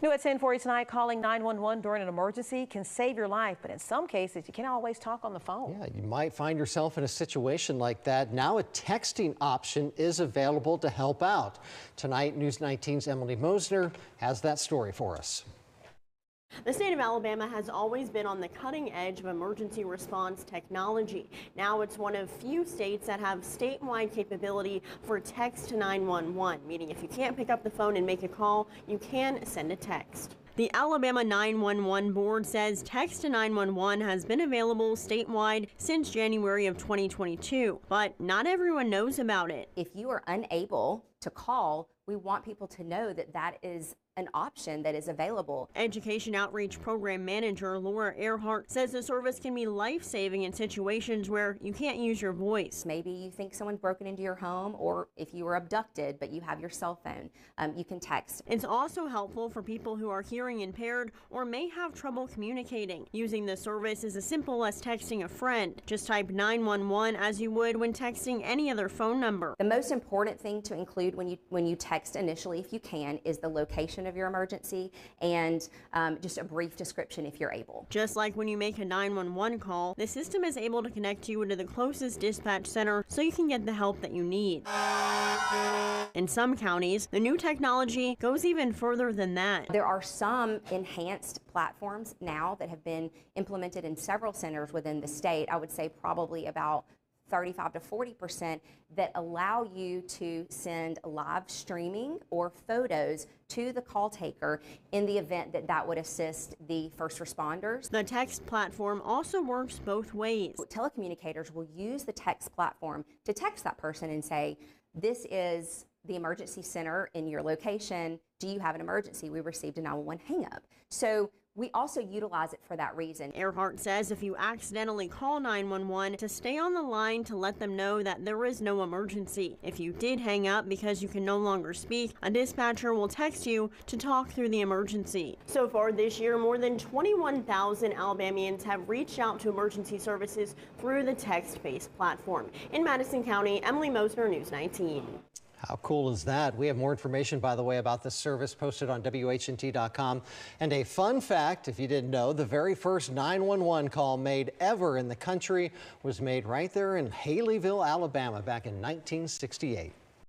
New at 10 for you tonight, calling 911 during an emergency can save your life, but in some cases, you can't always talk on the phone. Yeah, you might find yourself in a situation like that. Now a texting option is available to help out. Tonight, News 19's Emily Mosner has that story for us. The state of Alabama has always been on the cutting edge of emergency response technology. Now it's one of few states that have statewide capability for text to 911, meaning if you can't pick up the phone and make a call, you can send a text. The Alabama 911 board says text to 911 has been available statewide since January of 2022, but not everyone knows about it. If you are unable to call, we want people to know that that is an option that is available. Education Outreach Program Manager Laura Earhart says the service can be life-saving in situations where you can't use your voice. Maybe you think someone's broken into your home, or if you were abducted but you have your cell phone, you can text. It's also helpful for people who are hearing impaired or may have trouble communicating. Using the service is as simple as texting a friend. Just type 911 as you would when texting any other phone number. The most important thing to include when you text initially, if you can, is the location of your emergency and just a brief description if you're able. Just like when you make a 911 call, the system is able to connect you to the closest dispatch center so you can get the help that you need. In some counties, the new technology goes even further than that. There are some enhanced platforms now that have been implemented in several centers within the state. I would say probably about 35 to 40% that allow you to send live streaming or photos to the call taker in the event that that would assist the first responders. The text platform also works both ways. Telecommunicators will use the text platform to text that person and say, this is the emergency center in your location. Do you have an emergency? We received a 911 hang up. So we also utilize it for that reason. Earhart says if you accidentally call 911, to stay on the line to let them know that there is no emergency. If you did hang up because you can no longer speak, a dispatcher will text you to talk through the emergency. So far this year, more than 21,000 Alabamians have reached out to emergency services through the text-based platform. In Madison County, Emily Mosner, News 19. How cool is that? We have more information, by the way, about this service posted on WHNT.com. And a fun fact, if you didn't know, the very first 911 call made ever in the country was made right there in Haleyville, Alabama, back in 1968.